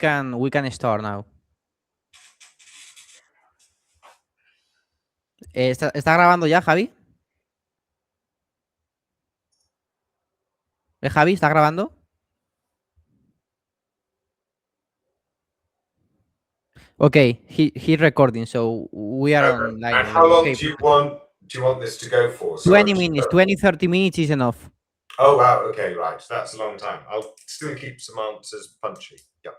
can start now. ¿Está grabando ya, Javi? Javi, ¿está grabando? Okay, he's recording, so we are online And how already. long Okay, do you want this to go for? 20 minutes, 30 minutes is enough. Oh wow, okay, right. That's a long time. I'll still keep some answers punchy. Yeah.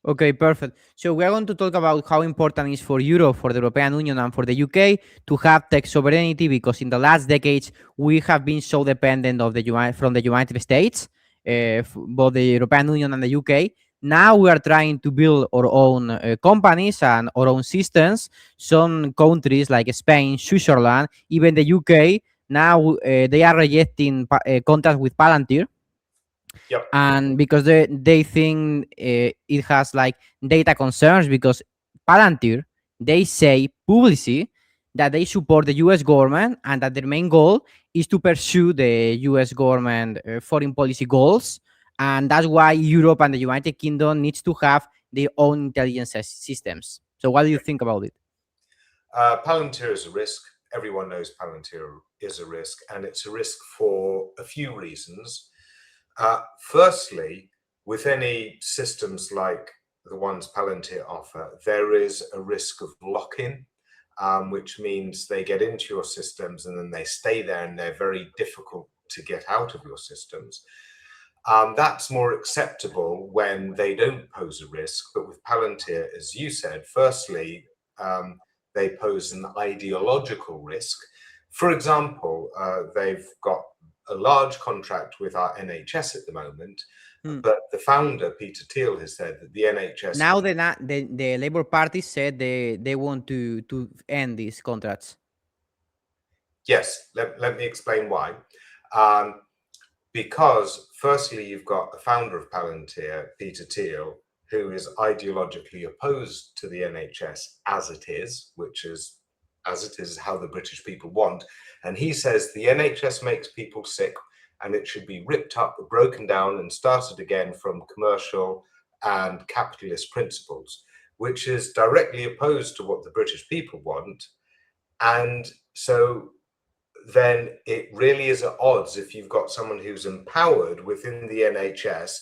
Okay, perfect. So we are going to talk about how important it is for Europe, for the European Union, and for the UK to have tech sovereignty, because in the last decades we have been so dependent of from the United States, both the European Union and the UK. Now we are trying to build our own companies and our own systems. Some countries like Spain, Switzerland, even the UK, now they are rejecting contracts with Palantir. Yep. And because they think it has like data concerns, because Palantir, they say publicly that they support the US government and that their main goal is to pursue the US government foreign policy goals, and that's why Europe and the United Kingdom needs to have their own intelligence systems. So what do you think about it? Palantir is a risk. Everyone knows Palantir is a risk, and it's a risk for a few reasons. Firstly, with any systems like the ones Palantir offer, there is a risk of lock-in, which means they get into your systems and then they stay there, and they're very difficult to get out of your systems. That's more acceptable when they don't pose a risk. But with Palantir, as you said, firstly, they pose an ideological risk. For example, they've got a large contract with our NHS at the moment, but the founder, Peter Thiel, has said that the NHS... Now the Labour Party said they want to end these contracts. Yes, let me explain why. Because firstly, you've got the founder of Palantir, Peter Thiel, who is ideologically opposed to the NHS as it is, which is as it is how the British people want. And he says the NHS makes people sick and it should be ripped up, broken down and started again from commercial and capitalist principles, which is directly opposed to what the British people want. And so then it really is at odds if you've got someone who's empowered within the NHS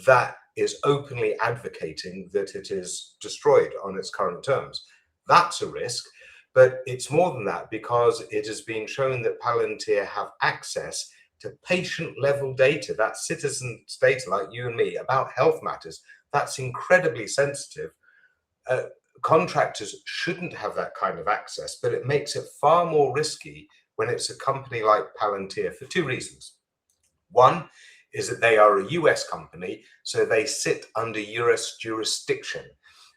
that is openly advocating that it is destroyed on its current terms. That's a risk, but it's more than that, because it has been shown that Palantir have access to patient-level data, that's citizens' data like you and me, about health matters. That's incredibly sensitive. Contractors shouldn't have that kind of access, but it makes it far more risky when it's a company like Palantir for two reasons. One is that they are a US company, so they sit under US jurisdiction.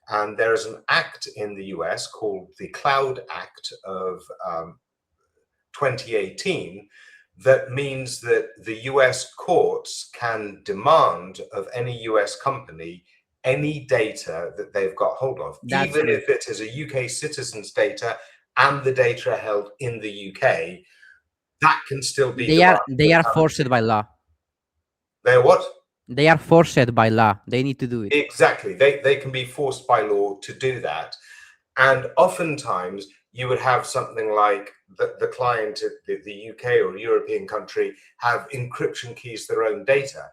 And there is an act in the US called the Cloud Act of 2018 that means that the US courts can demand of any US company any data that they've got hold of, even if it is a UK citizen's data and the data held in the UK, that can still be they are forced by law. They're what? They are forced by law. They need to do it. Exactly. They can be forced by law to do that. And oftentimes you would have something like the client at the UK or European country have encryption keys to their own data.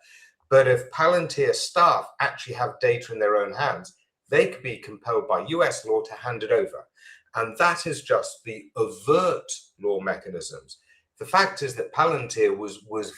But if Palantir staff actually have data in their own hands, they could be compelled by US law to hand it over. And that is just the overt law mechanisms. The fact is that Palantir was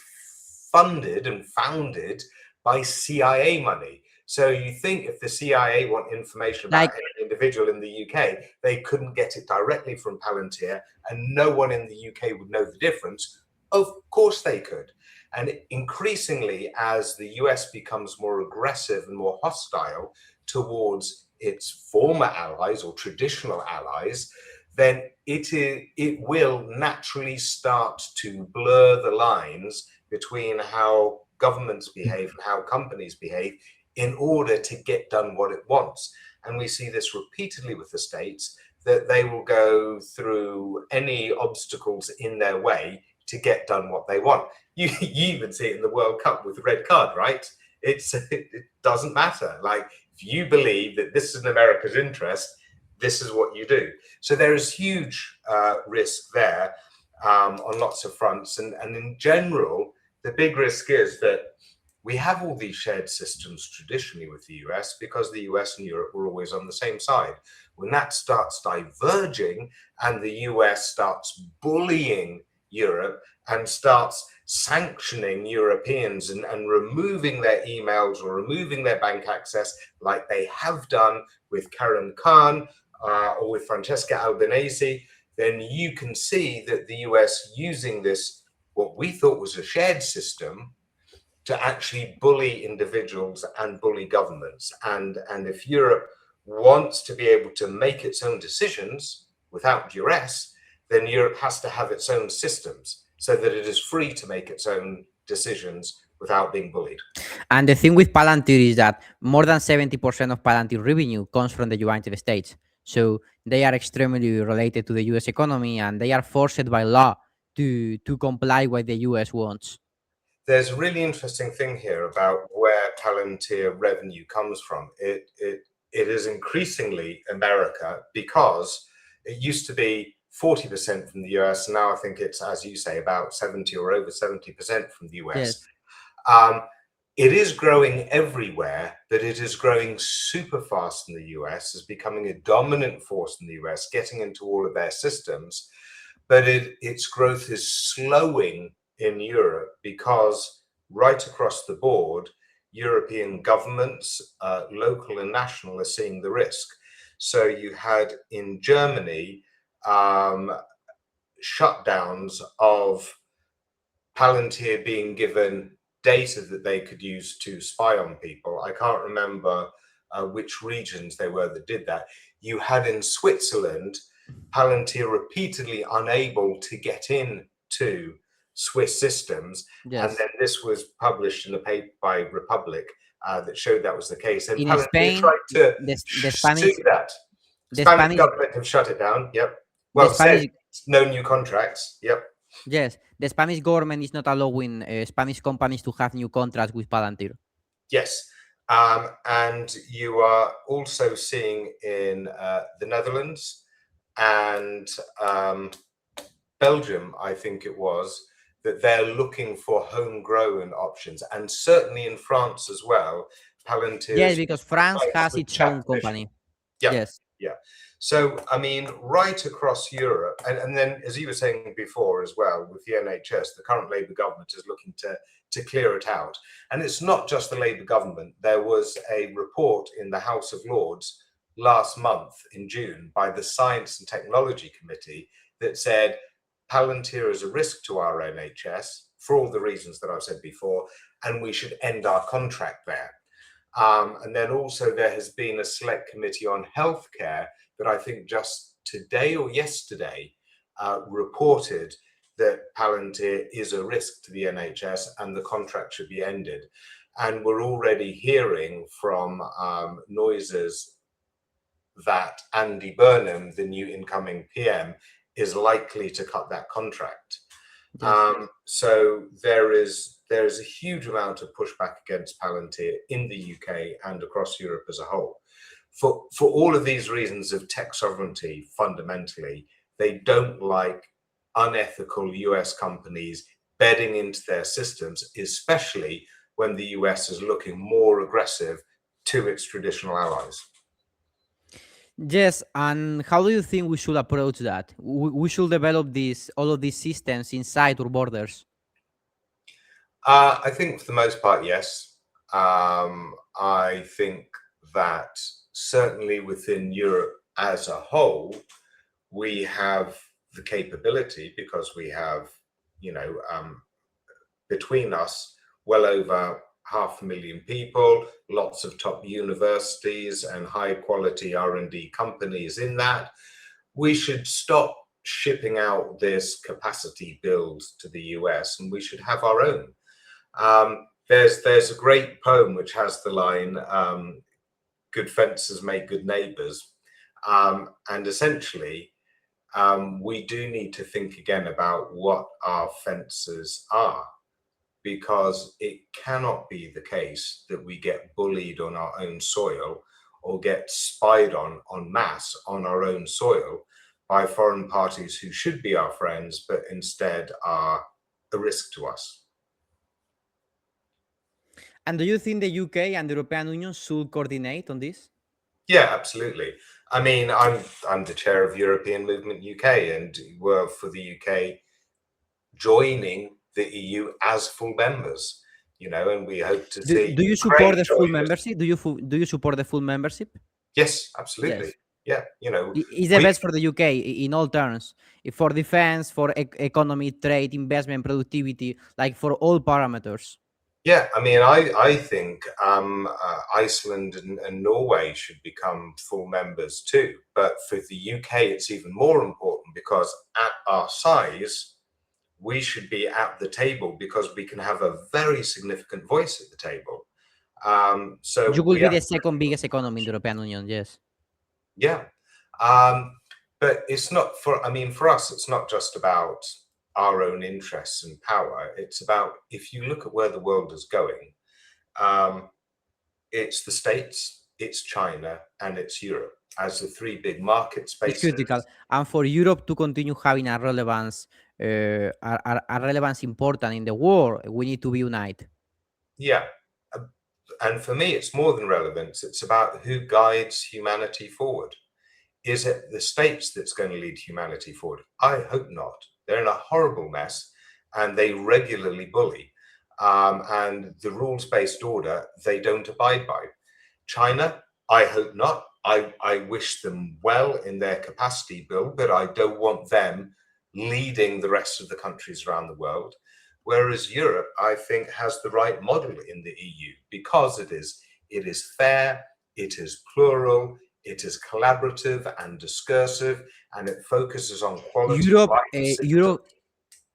funded and founded by CIA money. So you think if the CIA want information about an individual in the UK, they couldn't get it directly from Palantir and no one in the UK would know the difference? Of course they could. And increasingly, as the US becomes more aggressive and more hostile towards its former allies or traditional allies, then it will naturally start to blur the lines between how governments behave and how companies behave in order to get done what it wants. And we see this repeatedly with the states, that they will go through any obstacles in their way to get done what they want. You even see it in the World Cup with the red card, right? It doesn't matter. Like, if you believe that this is in America's interest, this is what you do. So there is huge risk there on lots of fronts. And in general, the big risk is that we have all these shared systems traditionally with the US because the US and Europe were always on the same side. When that starts diverging and the US starts bullying Europe and starts sanctioning Europeans and removing their emails or removing their bank access, like they have done with Karen Khan or with Francesca Albanese, then you can see that the US using this, what we thought was a shared system, to actually bully individuals and bully governments. And if Europe wants to be able to make its own decisions without duress, then Europe has to have its own systems so that it is free to make its own decisions without being bullied. And the thing with Palantir is that more than 70% of Palantir revenue comes from the United States. So they are extremely related to the US economy, and they are forced by law to comply what the US wants. There's a really interesting thing here about where Palantir revenue comes from. It is increasingly America, because it used to be 40% from the US. Now I think it's, as you say, about 70 or over 70% from the US. Yes. It is growing everywhere, but it is growing super fast in the US, is becoming a dominant force in the US, getting into all of their systems. But its growth is slowing in Europe because right across the board, European governments, local and national, are seeing the risk. So you had in Germany shutdowns of Palantir being given data that they could use to spy on people. I can't remember which regions they were that did that. You had in Switzerland, Palantir repeatedly unable to get into Swiss systems. Yes. And then this was published in a paper by Republic that showed that was the case. And In Palantir Spain, tried to the Spanish, do that. the Spanish Spanish, government have shut it down. Yep. the Well, Spanish, said no new contracts. Yep. yes, the Spanish government is not allowing Spanish companies to have new contracts with Palantir. Yes. And you are also seeing in the Netherlands and Belgium, I think it was, that they're looking for homegrown options. And certainly in France as well, Palantir. Yes, because France has its own company. Yeah. Yes. Yeah. So, I mean, right across Europe, and then, as you were saying before as well, with the NHS, the current Labour government is looking to clear it out. And it's not just the Labour government. There was a report in the House of Lords last month in June by the Science and Technology Committee that said Palantir is a risk to our NHS for all the reasons that I've said before, and we should end our contract there. And then also there has been a select committee on healthcare that I think just today or yesterday reported that Palantir is a risk to the NHS and the contract should be ended. And we're already hearing from noises that Andy Burnham, the new incoming PM, is likely to cut that contract. Yes. So there is a huge amount of pushback against Palantir in the UK and across Europe as a whole. For all of these reasons of tech sovereignty, fundamentally, they don't like unethical US companies bedding into their systems, especially when the US is looking more aggressive to its traditional allies. Yes, and how do you think we should approach that? We should develop all of these systems inside our borders. I think for the most part, yes. I think that certainly within Europe as a whole, we have the capability, because we have, between us, well over 500,000 people, lots of top universities and high quality R&D companies in that. We should stop shipping out this capacity build to the US, and we should have our own. There's a great poem which has the line, good fences make good neighbors. And essentially, we do need to think again about what our fences are, because it cannot be the case that we get bullied on our own soil or get spied on en masse on our own soil by foreign parties who should be our friends, but instead are a risk to us. And do you think the UK and the European Union should coordinate on this? Yeah, absolutely. I mean, I'm the chair of European Movement UK, and we're for the UK joining the EU as full members, and we hope to see Do you support Ukraine the full join us. membership? Do you support the full membership? Yes, absolutely. Yes. Yeah, It's the we best for the UK in all terms, for defense, for economy, trade, investment, productivity, like for all parameters. Yeah, I mean, I think Iceland and Norway should become full members too. But for the UK, it's even more important because at our size, we should be at the table because we can have a very significant voice at the table. You So will we be the absolutely second biggest economy in the European Union. Yes. Yeah. But it's not for, I mean, for us, it's not just about our own interests and power. It's about, if you look at where the world is going, it's the States, it's China, and it's Europe as the three big market It's spaces. critical, and for Europe to continue having a relevance, a relevance important in the world, we need to be united. Yeah. And for me, it's more than relevance. It's about who guides humanity forward. Is it the States that's going to lead humanity forward? I hope not. They're in a horrible mess and they regularly bully. And the rules-based order, they don't abide by. China, I hope not. I wish them well in their capacity build, but I don't want them leading the rest of the countries around the world. Whereas Europe, I think, has the right model in the EU because it is fair, it is plural, it is collaborative and discursive, and it focuses on quality of Europe, life for citizens.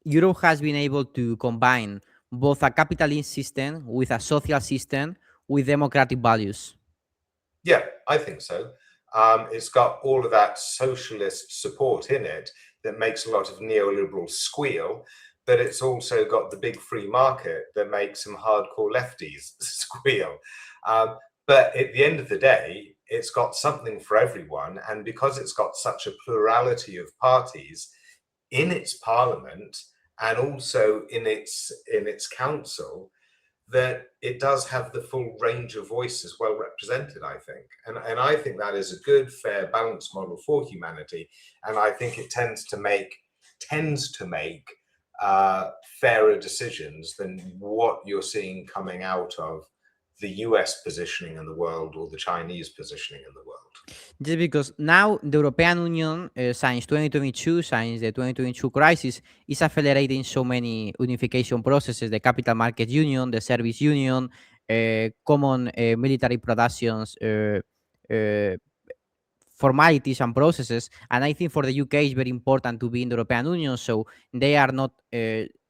Europe has been able to combine both a capitalist system with a social system with democratic values. Yeah, I think so. It's got all of that socialist support in it that makes a lot of neoliberals squeal, but it's also got the big free market that makes some hardcore lefties squeal. But at the end of the day, it's got something for everyone. And because it's got such a plurality of parties in its parliament and also in its council, that it does have the full range of voices well represented, I think. And I think that is a good, fair, balanced model for humanity. And I think it tends to make fairer decisions than what you're seeing coming out of the US positioning in the world or the Chinese positioning in the world. Just because now the European Union, since 2022, since the 2022 crisis, is accelerating so many unification processes: the Capital Market Union, the Service Union, common military productions, uh, formalities and processes. And I think for the UK, it's very important to be in the European Union, so they are not,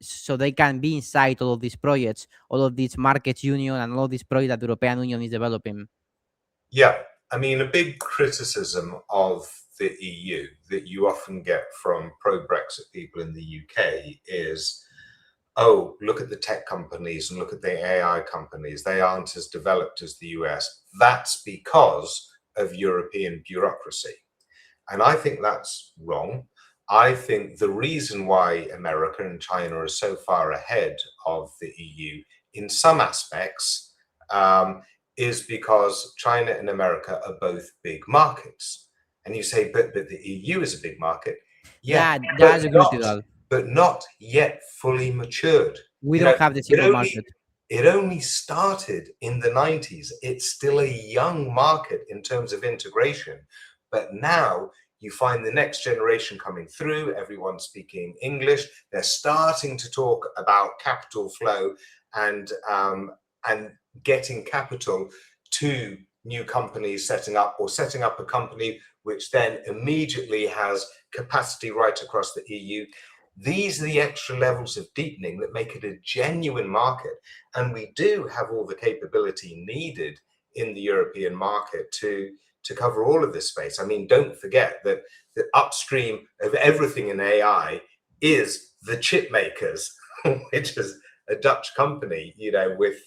so they can be inside all of these projects, all of these markets union, and all of these projects that the European Union is developing. Yeah, I mean, a big criticism of the EU that you often get from pro-Brexit people in the UK is, oh, look at the tech companies and look at the AI companies. They aren't as developed as the US. That's because of European bureaucracy. And I think that's wrong. I think the reason why America and China are so far ahead of the EU in some aspects is because China and America are both big markets. And you say, but the EU is a big market. Yeah, Yeah, that's critical. but not yet fully matured. We You know, don't have the it single only market. it only started in the 90s. It's still a young market in terms of integration. But now you find the next generation coming through, everyone speaking English. They're starting to talk about capital flow and getting capital to new companies setting up a company which then immediately has capacity right across the EU. These are the extra levels of deepening that make it a genuine market. And we do have all the capability needed in the European market to cover all of this space. I mean, don't forget that the upstream of everything in AI is the chip makers, which is a Dutch company, with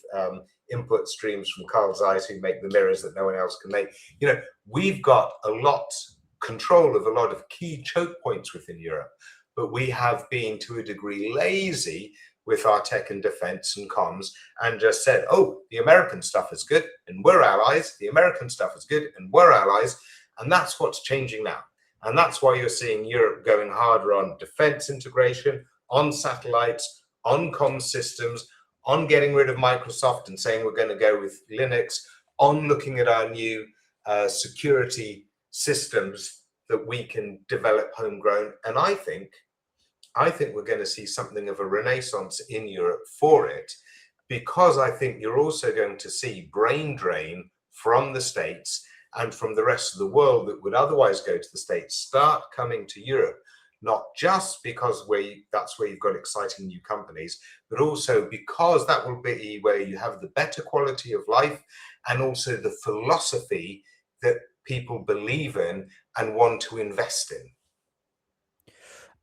input streams from Carl Zeiss who make the mirrors that no one else can make. You know, we've got a lot control of a lot of key choke points within Europe, but we have been to a degree lazy with our tech and defense and comms, and just said, oh, the American stuff is good and we're allies. The American stuff is good and we're allies. And that's what's changing now. And that's why you're seeing Europe going harder on defense integration, on satellites, on comms systems, on getting rid of Microsoft and saying we're going to go with Linux, on looking at our new security systems that we can develop homegrown. And I think we're going to see something of a renaissance in Europe for it, because I think you're also going to see brain drain from the States and from the rest of the world that would otherwise go to the States start coming to Europe, not just because that's where you've got exciting new companies, but also because that will be where you have the better quality of life and also the philosophy that people believe in and want to invest in.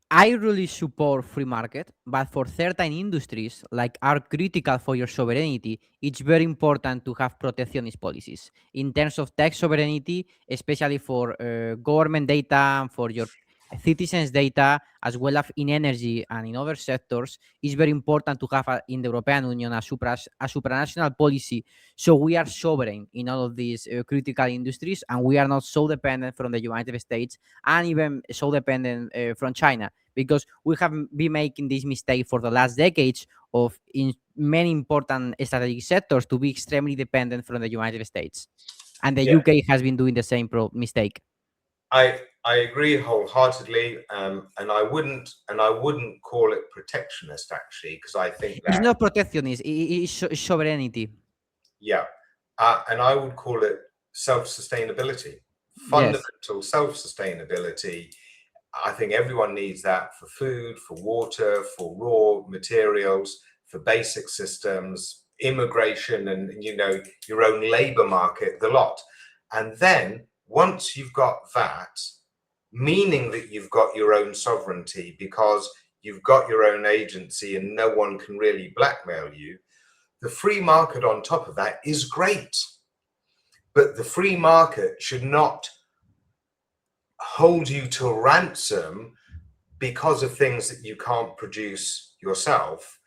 I really support free market, but for certain industries like are critical for your sovereignty, it's very important to have protectionist policies in terms of tech sovereignty, especially for government data and for your citizens' data, as well as in energy and in other sectors. It's very important to have in the European Union a supranational policy, so we are sovereign in all of these critical industries, and we are not so dependent from the United States and even so dependent from China, because we have been making this mistake for the last decades of in many important strategic sectors to be extremely dependent from the United States, and the Yeah. UK has been doing the same mistake. I agree wholeheartedly, and I wouldn't call it protectionist actually, because I think It's that, not protectionist; it's sovereignty. yeah, and I would call it self-sustainability, Yes. fundamental self-sustainability. I think everyone needs that for food, for water, for raw materials, for basic systems, immigration, and your own labor market, the lot. And then once you've got that, meaning that you've got your own sovereignty because you've got your own agency and no one can really blackmail you, the free market on top of that is great. But the free market should not hold you to ransom because of things that you can't produce yourself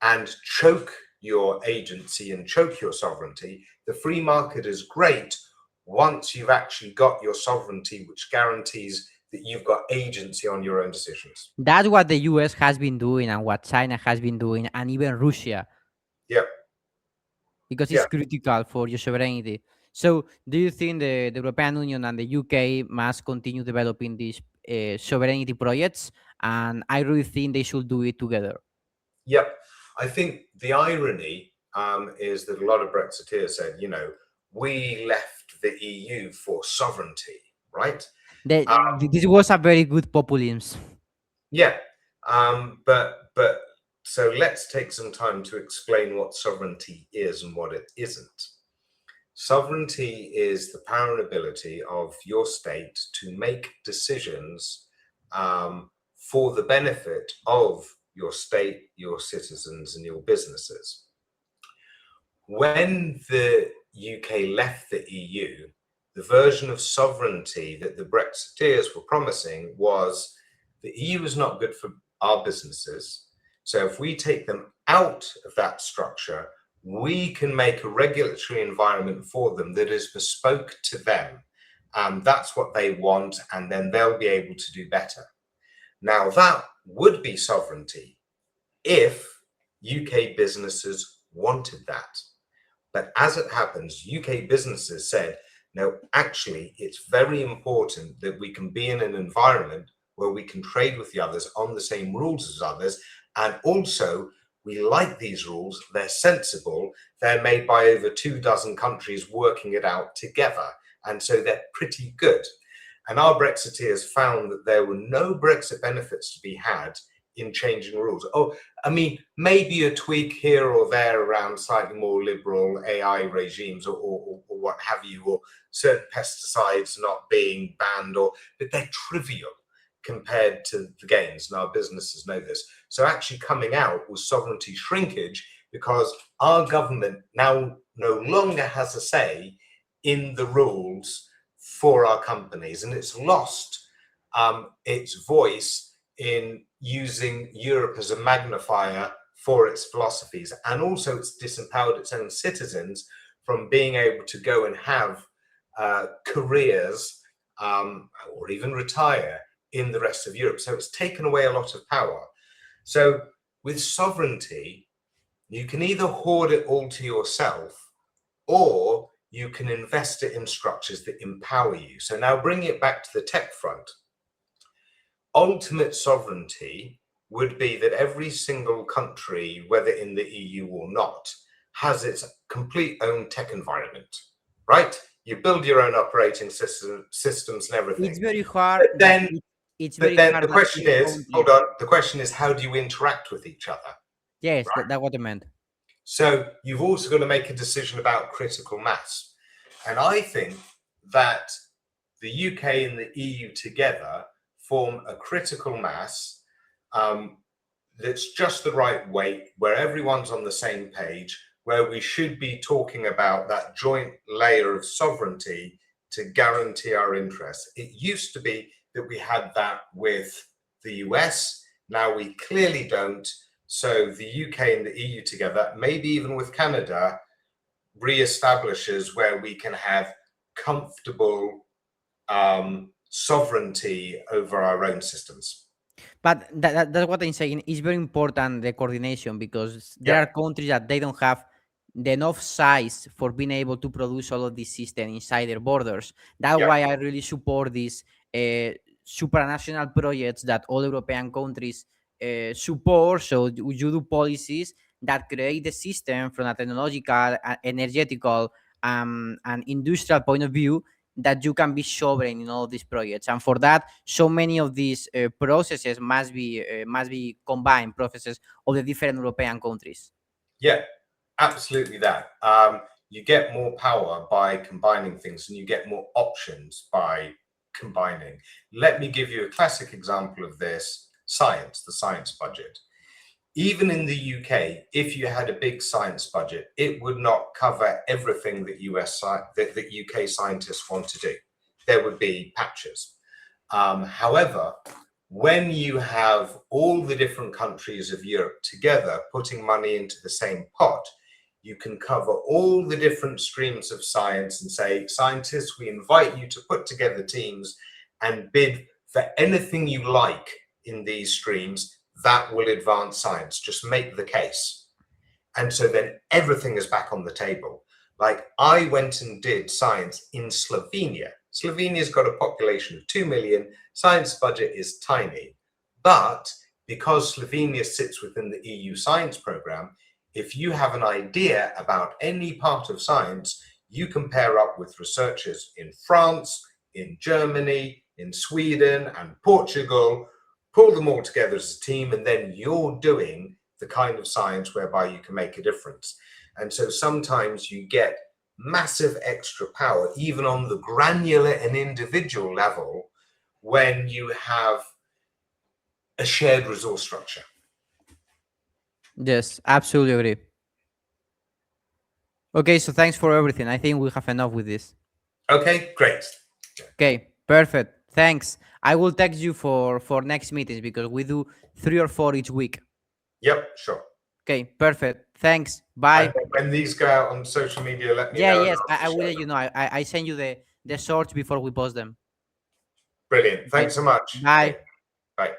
and choke your agency and choke your sovereignty. The free market is great once you've actually got your sovereignty, which guarantees that you've got agency on your own decisions. That's what the US has been doing and what China has been doing, and even Russia, Yeah, because yeah, it's critical for your sovereignty. So, do you think the European Union and the UK must continue developing these sovereignty projects? And I really think they should do it together. yeah. I think the irony is that a lot of Brexiteers said, we left the EU for sovereignty, right? This was a very good populism. Yeah, but so let's take some time to explain what sovereignty is and what it isn't. Sovereignty is the power and ability of your state to make decisions for the benefit of your state, your citizens, and your businesses. When the UK left the EU, the version of sovereignty that the Brexiteers were promising was the EU is not good for our businesses. So if we take them out of that structure, we can make a regulatory environment for them that is bespoke to them. That's what they want, and then they'll be able to do better. Now, that would be sovereignty if UK businesses wanted that. But as it happens, UK businesses said, no, actually, it's very important that we can be in an environment where we can trade with the others on the same rules as others. And also, we like these rules. They're sensible. They're made by over 24 countries working it out together. And so they're pretty good. And our Brexiteers found that there were no Brexit benefits to be had in changing rules. Oh, I mean, maybe a tweak here or there around slightly more liberal AI regimes or what have you, or certain pesticides not being banned, but they're trivial compared to the gains, and our businesses know this. So actually coming out was sovereignty shrinkage, because our government now no longer has a say in the rules for our companies, and it's lost its voice in using Europe as a magnifier for its philosophies, and also it's disempowered its own citizens from being able to go and have careers or even retire in the rest of Europe. So it's taken away a lot of power. So with sovereignty, you can either hoard it all to yourself, or you can invest it in structures that empower you. So now bring it back to the tech front. Ultimate sovereignty would be that every single country, whether in the EU or not, has its complete own tech environment, right? You build your own operating systems and everything. It's very hard. But then, it's but very then hard. the question is, hold on, the question is, how do you interact with each other? Yes, right? That's what I meant. So you've also got to make a decision about critical mass. And I think that the UK and the EU together form a critical mass that's just the right weight, where everyone's on the same page, where we should be talking about that joint layer of sovereignty to guarantee our interests. It used to be that we had that with the US. Now we clearly don't. So the UK and the EU together, maybe even with Canada, reestablishes where we can have comfortable sovereignty over our own systems. But that's what I'm saying. It's very important, the coordination, because there are countries that they don't have the enough size for being able to produce all of these systems inside their borders. That's why I really support these supranational projects that all European countries support. So you do policies that create the system from a technological, energetical, and industrial point of view, that you can be sovereign in all these projects. And for that, so many of these processes must be combined processes of the different European countries. Yeah, absolutely that. You get more power by combining things, and you get more options by combining. Let me give you a classic example of this: science, the science budget. Even in the UK, if you had a big science budget, it would not cover everything that UK scientists want to do. There would be patches. However, when you have all the different countries of Europe together putting money into the same pot, you can cover all the different streams of science and say, scientists, we invite you to put together teams and bid for anything you like in these streams that will advance science. Just make the case. And so then everything is back on the table. Like, I went and did science in Slovenia. Slovenia's got a population of 2 million. Science budget is tiny. But because Slovenia sits within the EU science program, if you have an idea about any part of science, you can pair up with researchers in France, in Germany, in Sweden, and Portugal, pull them all together as a team, and then you're doing the kind of science whereby you can make a difference. And so sometimes you get massive extra power, even on the granular and individual level, when you have a shared resource structure. Yes, absolutely agree. Okay, so thanks for everything. I think we have enough with this. Okay, great. Okay, perfect. Thanks. I will text you for next meetings, because we do 3 or 4 each week. Yep, sure. Okay, perfect. Thanks. Bye. When these go out on social media, let me know. Yes, I will let you know. I send you the shorts before we post them. Brilliant. Thanks so much. Bye. Bye.